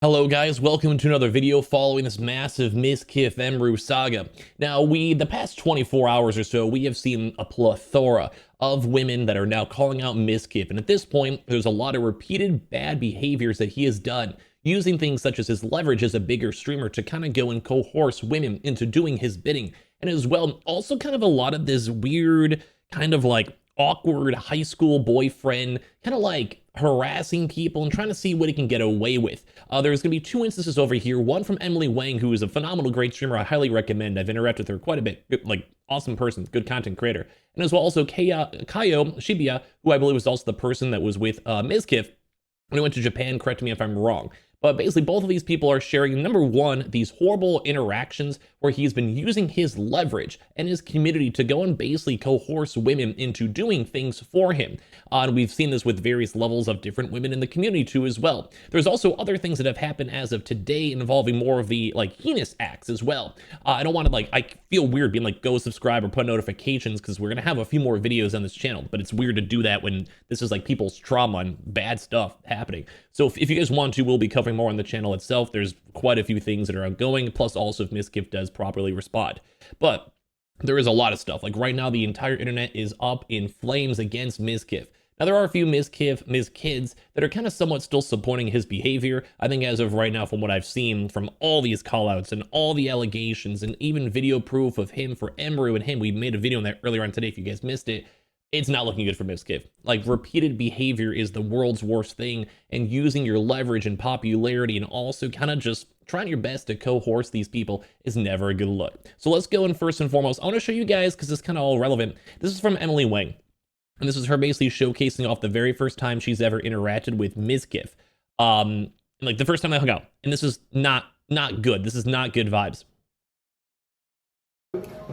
Hello guys, welcome to another video following this massive Mizkif Emru saga. Now the past 24 hours or so, we have seen a plethora of women that are now calling out Mizkif, and at this point, there's a lot of repeated bad behaviors that he has done, using things such as his leverage as a bigger streamer to kind of go and coerce women into doing his bidding, and as well, also kind of a lot of this weird, kind of like awkward high school boyfriend, kind of like harassing people and trying to see what he can get away with. There's going to be two instances over here, one from Emily Wang, who is a phenomenal, great streamer. I highly recommend. I've interacted with her quite a bit. Good, like, awesome person, good content creator. And as well also Kayo Shibuya, who I believe was also the person that was with Mizkif when he went to Japan. Correct me if I'm wrong. But basically, both of these people are sharing, number one, these horrible interactions where he's been using his leverage and his community to go and basically coerce women into doing things for him. And we've seen this with various levels of different women in the community too as well. There's also other things that have happened as of today involving more of the like heinous acts as well. I don't want to I feel weird being like, go subscribe or put notifications because we're going to have a few more videos on this channel, but it's weird to do that when this is like people's trauma and bad stuff happening. So if you guys want to, we'll be covering more on the channel itself. There's quite a few things that are ongoing, plus also if Mizkif does properly respond. But there is a lot of stuff. Like right now, the entire internet is up in flames against Mizkif. Now, there are a few Mizkids that are kind of somewhat still supporting his behavior. I think as of right now, from what I've seen from all these callouts and all the allegations and even video proof of him for Emru and him, we made a video on that earlier on today if you guys missed it. It's not looking good for Mizkif. Like, repeated behavior is the world's worst thing, and using your leverage and popularity and also kind of just trying your best to coerce these people is never a good look. So let's go in first and foremost. I want to show you guys, because it's kind of all relevant. This is from Emily Wang, and this is her basically showcasing off the very first time she's ever interacted with Mizkif. Like the first time they hung out, and this is not good. This is not good vibes.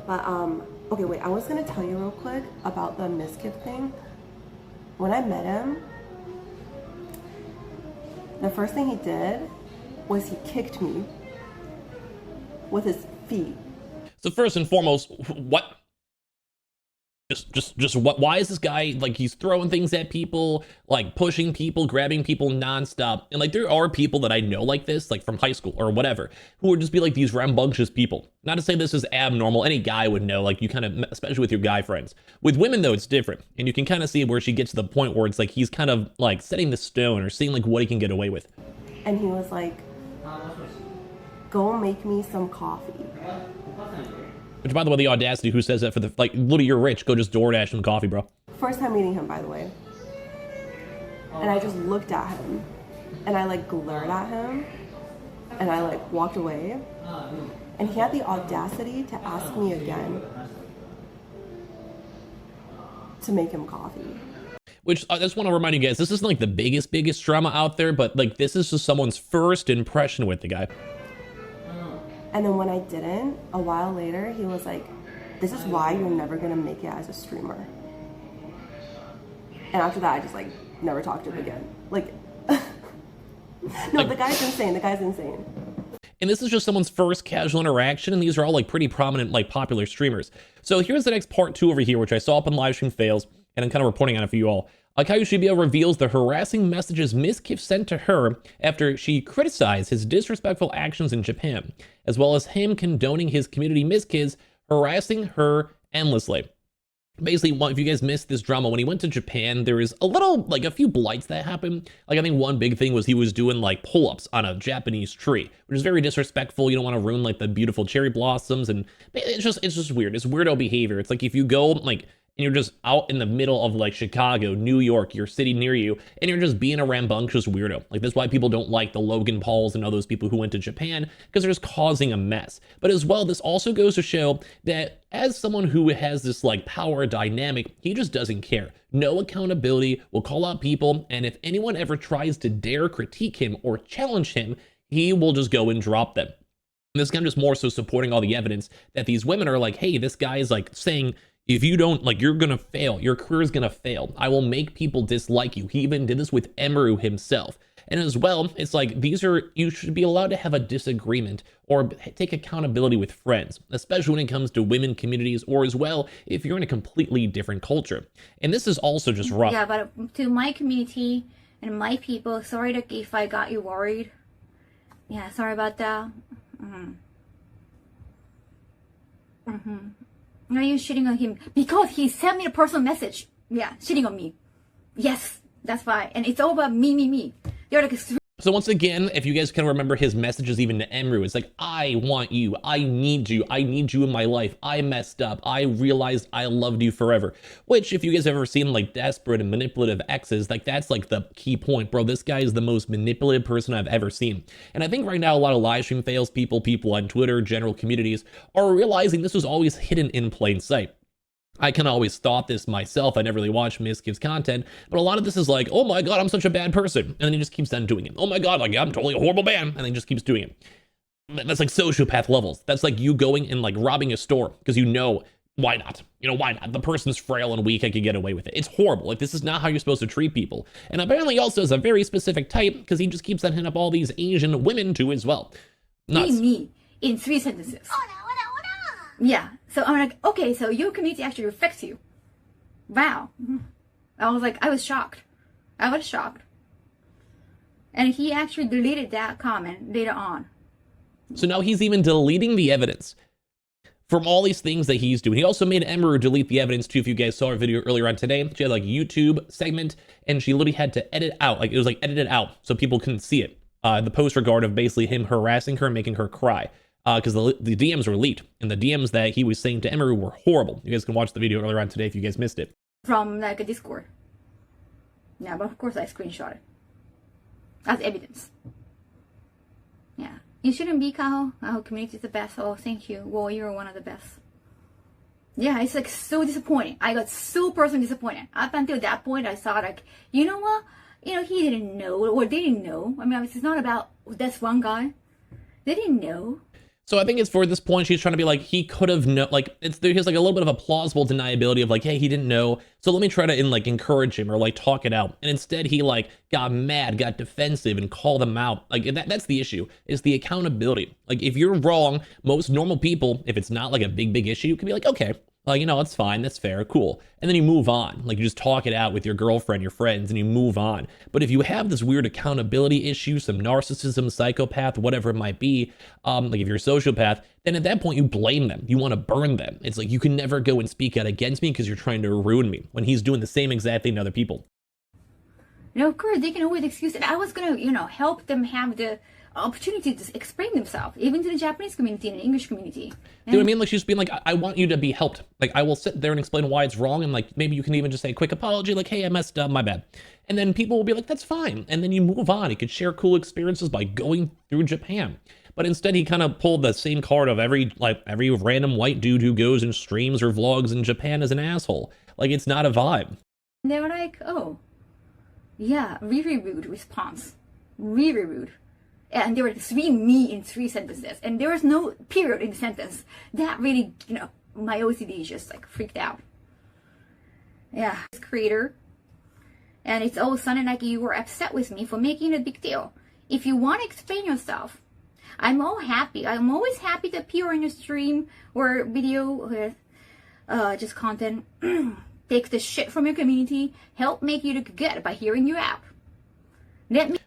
But okay, wait, I was gonna tell you real quick about the Mizkif thing. When I met him, the first thing he did was he kicked me with his feet. So first and foremost, what? Just what? Why is this guy like he's throwing things at people, like pushing people, grabbing people nonstop? And like there are people that I know like this, like from high school or whatever, who would just be like these rambunctious people. Not to say this is abnormal. Any guy would know, like you kind of, especially with your guy friends. With women though, it's different, and you can kind of see where she gets to the point where it's like he's kind of like setting the stone or seeing like what he can get away with. And he was like, "Go make me some coffee." Which, by the way, the audacity, who says that for the, like, literally, you're rich, go just DoorDash some coffee, bro. First time meeting him, by the way. And I just looked at him, and I like glared at him, and I like walked away. And he had the audacity to ask me again to make him coffee. Which, I just want to remind you guys, this isn't like the biggest drama out there, but like, this is just someone's first impression with the guy. And then when I didn't, a while later, he was like, "This is why you're never gonna make it as a streamer." And after that, I just like never talked to him again. Like, no, the guy's insane. The guy's insane. And this is just someone's first casual interaction, and these are all like pretty prominent, like popular streamers. So here's the next part 2 over here, which I saw up in livestream fails, and I'm kind of reporting on it for you all. Kayo Shibuya reveals the harassing messages Mizkif sent to her after she criticized his disrespectful actions in Japan, as well as him condoning his community Mizkids harassing her endlessly. Basically, if you guys missed this drama, when he went to Japan, there was a little, like a few blights that happened. Like I think one big thing was he was doing like pull-ups on a Japanese tree, which is very disrespectful. You don't want to ruin like the beautiful cherry blossoms, and it's just weird. It's weirdo behavior. It's like if you go like, and you're just out in the middle of like Chicago, New York, your city near you, and you're just being a rambunctious weirdo. Like that's why people don't like the Logan Pauls and all those people who went to Japan, because they're just causing a mess. But as well, this also goes to show that as someone who has this like power dynamic, he just doesn't care. No accountability, will call out people, and if anyone ever tries to dare critique him or challenge him, he will just go and drop them. And this guy, I'm just more so supporting all the evidence that these women are like, hey, this guy is like saying, if you don't, like, you're gonna fail. Your career is gonna fail. I will make people dislike you. He even did this with Emru himself. And as well, it's like, you should be allowed to have a disagreement or take accountability with friends, especially when it comes to women communities, or as well, if you're in a completely different culture. And this is also just rough. Yeah, but to my community and my people, sorry if I got you worried. Yeah, sorry about that. Are you shitting on him? Because he sent me a personal message. Yeah, shitting on me. Yes, that's why. And it's all about me. They're like, So once again, if you guys can remember his messages even to Emru, it's like, I want you, I need you in my life, I messed up, I realized I loved you forever. Which, if you guys have ever seen like desperate and manipulative exes, like that's like the key point, bro. This guy is the most manipulative person I've ever seen. And I think right now a lot of live stream fails, people on Twitter, general communities, are realizing this was always hidden in plain sight. I kind of always thought this myself. I never really watched Mizkif's content, but a lot of this is like, oh my god, I'm such a bad person, and then he just keeps on doing it. Oh my god, like I'm totally a horrible man, and then he just keeps doing it. That's like sociopath levels. That's like you going and like robbing a store because you know, why not? You know, why not? The person's frail and weak, I could get away with it. It's horrible. Like, this is not how you're supposed to treat people. And apparently he also has a very specific type because he just keeps on hitting up all these Asian women too as well. Nuts. me in 3 sentences. Yeah, so I'm like, okay, so your community actually reflects you. Wow. I was like, I was shocked. And he actually deleted that comment later on. So now he's even deleting the evidence from all these things that he's doing. He also made Emru delete the evidence too. If you guys saw our video earlier on today, she had like YouTube segment and she literally had to edit out, like it was like edited out so people couldn't see it. The post regard of basically him harassing her and making her cry. Because the DMs were leaked, and the DMs that he was saying to Emery were horrible. You guys can watch the video earlier on today if you guys missed it. From like a Discord. Yeah, but of course I screenshot it. As evidence. Yeah. You shouldn't be, Kaho. Our community is the best. Oh, thank you. Well, you're one of the best. Yeah, it's like so disappointing. I got so personally disappointed. Up until that point, I thought like, you know what? You know, he didn't know, or they didn't know. I mean, it's not about this one guy. They didn't know. So I think it's for this point, she's trying to be like, he could have known, like, there's like a little bit of a plausible deniability of like, hey, he didn't know. So let me try to like encourage him or like talk it out. And instead he like got mad, got defensive and called them out. Like that's the issue, is the accountability. Like if you're wrong, most normal people, if it's not like a big issue, can be like, okay, you know, it's fine, that's fair, cool. And then you move on. Like you just talk it out with your girlfriend, your friends, and you move on. But if you have this weird accountability issue, some narcissism, psychopath, whatever it might be, like if you're a sociopath, then at that point you blame them. You want to burn them. It's like, you can never go and speak out against me because you're trying to ruin me, when he's doing the same exact thing to other people. You know, of course, they can always excuse it. I was going to, you know, help them have the opportunity to explain themselves, even to the Japanese community and the English community. You know what I mean? Like, she's being like, I want you to be helped. Like, I will sit there and explain why it's wrong. And like, maybe you can even just say a quick apology, like, hey, I messed up, my bad. And then people will be like, that's fine. And then you move on. You could share cool experiences by going through Japan. But instead, he kind of pulled the same card of every random white dude who goes and streams or vlogs in Japan as an asshole. Like, it's not a vibe. And they were like, oh, yeah, really rude response. Really rude. And they were explaining me in 3 sentences. And there was no period in the sentence. That really, you know, my OCD just like freaked out. Yeah. Creator. And it's all sounded like you were upset with me for making a big deal. If you want to explain yourself, I'm all happy. I'm always happy to appear on your stream or video with just content. Take the shit from your community. Help make you look good by hearing you out.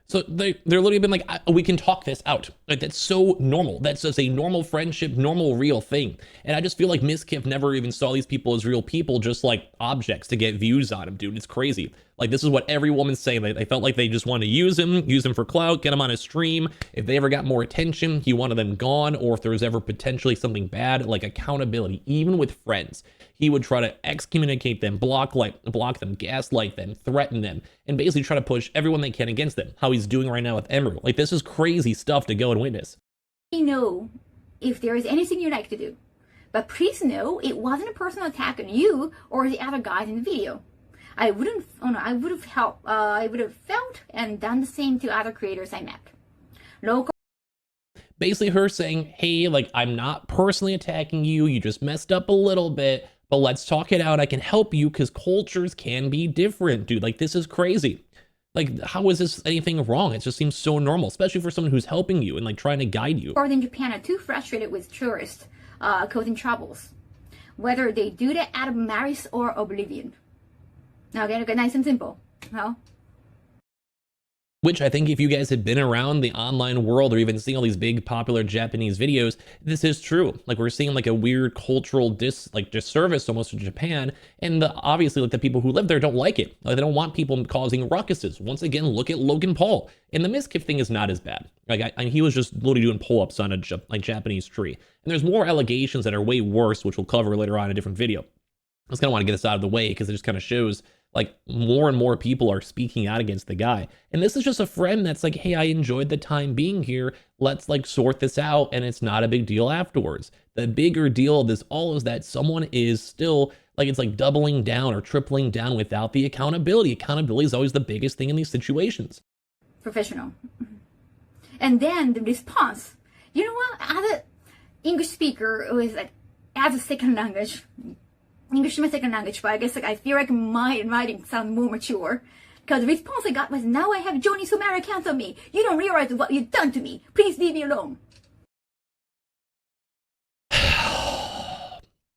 So they're literally been like, we can talk this out. Like, that's so normal. That's just a normal friendship, normal, real thing. And I just feel like Mizkif never even saw these people as real people, just like objects to get views on him, dude. It's crazy. Like, this is what every woman's saying. They felt like they just wanted to use him for clout, get him on his stream. If they ever got more attention, he wanted them gone. Or if there was ever potentially something bad, like accountability, even with friends, he would try to excommunicate them, block them, gaslight them, threaten them, and basically try to push everyone they can against them. How he's doing right now with Emerald. Like, this is crazy stuff to go and witness. You know, if there is anything you'd like to do, but please know it wasn't a personal attack on you or the other guys in the video. I would have helped. I would have felt and done the same to other creators I met. Local. Basically, her saying, "Hey, like, I'm not personally attacking you. You just messed up a little bit, but let's talk it out. I can help you because cultures can be different, dude. Like, this is crazy. Like, how is this anything wrong? It just seems so normal, especially for someone who's helping you and like trying to guide you." Or in Japan are too frustrated with tourists causing troubles, whether they do that out of malice or oblivion. Okay, nice and simple. No? Which I think if you guys had been around the online world or even seeing all these big popular Japanese videos, this is true. Like we're seeing like a weird cultural disservice almost to Japan. And obviously like the people who live there don't like it. Like they don't want people causing ruckuses. Once again, look at Logan Paul. And the Mizkif thing is not as bad. Like he was just literally doing pull-ups on a Japanese tree. And there's more allegations that are way worse, which we'll cover later on in a different video. I just kind of want to get this out of the way because it just kind of shows like more and more people are speaking out against the guy. And this is just a friend that's like, hey, I enjoyed the time being here. Let's like sort this out. And it's not a big deal afterwards. The bigger deal of this all is that someone is still like, it's like doubling down or tripling down without the accountability. Accountability is always the biggest thing in these situations. Professional. And then the response, you know what? As an English speaker, it was like, as a second language, English is my second language, but I guess like I feel like my writing sounds more mature. Because the response I got was, now I have Johnny Sumera cancel me. You don't realize what you've done to me. Please leave me alone.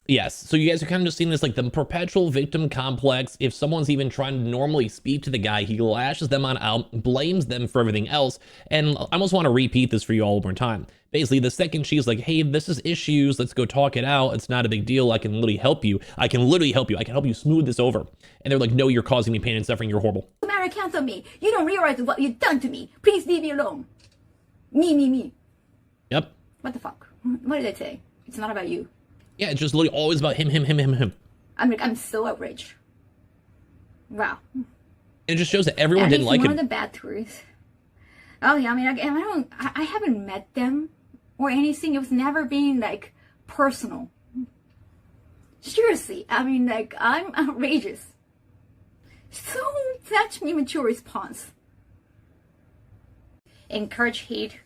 Yes, so you guys are kind of just seeing this like the perpetual victim complex. If someone's even trying to normally speak to the guy, he lashes them on out, blames them for everything else. And I almost want to repeat this for you all one more time. Basically, the second she's like, hey, this is issues, let's go talk it out. It's not a big deal. I can literally help you. I can help you smooth this over. And they're like, no, you're causing me pain and suffering. You're horrible. Sumera cancel me. You don't realize what you've done to me. Please leave me alone. Me. Yep. What the fuck? What did I say? It's not about you. Yeah, it's just literally always about him. I'm so outraged. Wow. It just shows that everyone didn't like him. One of the bad tourists. Oh yeah, I mean, I haven't met them or anything. It was never being like personal. Seriously, I mean, like I'm outrageous. So such immature response. Encourage hate.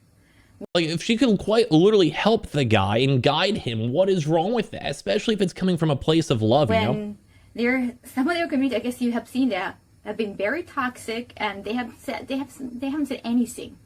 Like, if she can quite literally help the guy and guide him, what is wrong with that? Especially if it's coming from a place of love, you know? Some of their community, I guess you have seen that, have been very toxic, and they haven't said anything.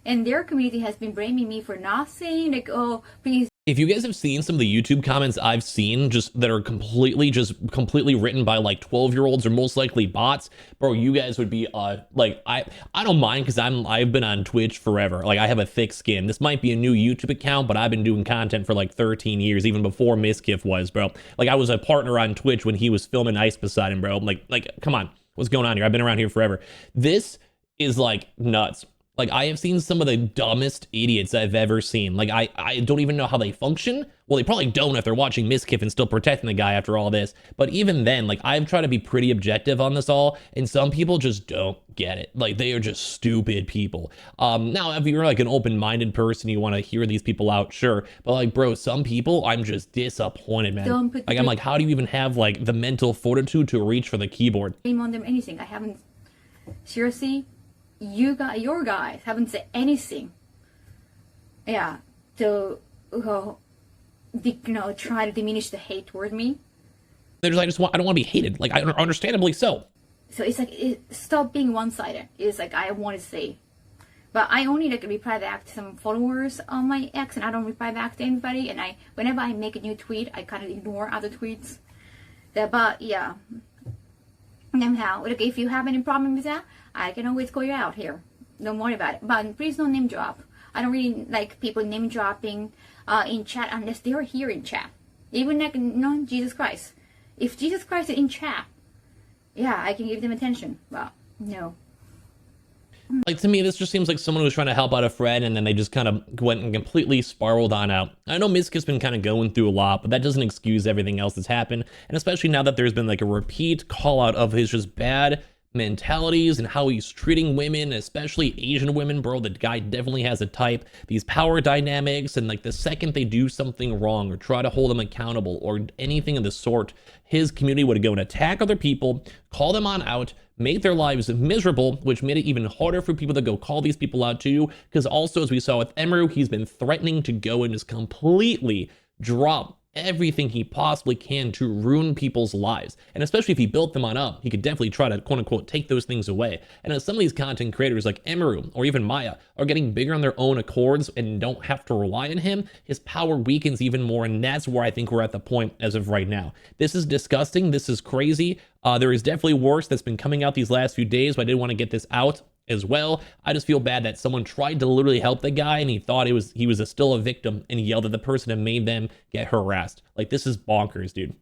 And their community has been blaming me for nothing, like, oh, please. If you guys have seen some of the YouTube comments I've seen just that are completely written by like 12-year-olds or most likely bots, bro, you guys would be like, I don't mind because I've been on Twitch forever. Like I have a thick skin. This might be a new YouTube account, but I've been doing content for like 13 years, even before Mizkif was, bro. Like I was a partner on Twitch when he was filming Ice Poseidon, bro. Like come on, what's going on here? I've been around here forever. This is like nuts. Like, I have seen some of the dumbest idiots I've ever seen. Like, I don't even know how they function. Well, they probably don't if they're watching Mizkif and still protecting the guy after all this. But even then, like, I've tried to be pretty objective on this all, and some people just don't get it. Like, they are just stupid people. Now, if you're, like, an open-minded person, you want to hear these people out, sure. But, like, bro, some people, I'm just disappointed, man. Like, I'm like, how do you even have, like, the mental fortitude to reach for the keyboard? Blame on them anything. I haven't... Seriously? Your guys haven't said anything. Yeah, to try to diminish the hate toward me. I don't want to be hated. Like, understandably so. So it's like stop being one-sided. It's like I want to say, but I only like reply back to some followers on my ex, and I don't reply back to anybody. And whenever I make a new tweet, I kind of ignore other tweets. But yeah. Anyhow, like if you have any problem with that, I can always call you out here. Don't worry about it. But please don't name drop. I don't really like people name dropping in chat unless they are here in chat. Even like Jesus Christ. If Jesus Christ is in chat, yeah, I can give them attention. But no. Like, to me, this just seems like someone who was trying to help out a friend, and then they just kind of went and completely spiraled on out. I know Mizkif's been kind of going through a lot, but that doesn't excuse everything else that's happened. And especially now that there's been like a repeat call out of his just bad mentalities and how he's treating women, especially Asian women, bro. The guy definitely has a type. These power dynamics, and like the second they do something wrong or try to hold him accountable or anything of the sort, his community would go and attack other people, call them on out, make their lives miserable, which made it even harder for people to go call these people out too. Because also, as we saw with Emeru, he's been threatening to go and just completely drop everything he possibly can to ruin people's lives. And especially if he built them on up, he could definitely try to quote unquote take those things away. And as some of these content creators like Emeru or even Maya are getting bigger on their own accords and don't have to rely on him, his power weakens even more. And that's where I think we're at the point as of right now. This is disgusting. This is crazy. There is definitely worse that's been coming out these last few days, but I did want to get this out. as well. I just feel bad that someone tried to literally help the guy and he thought he was still a victim and he yelled at the person and made them get harassed. Like, this is bonkers, dude.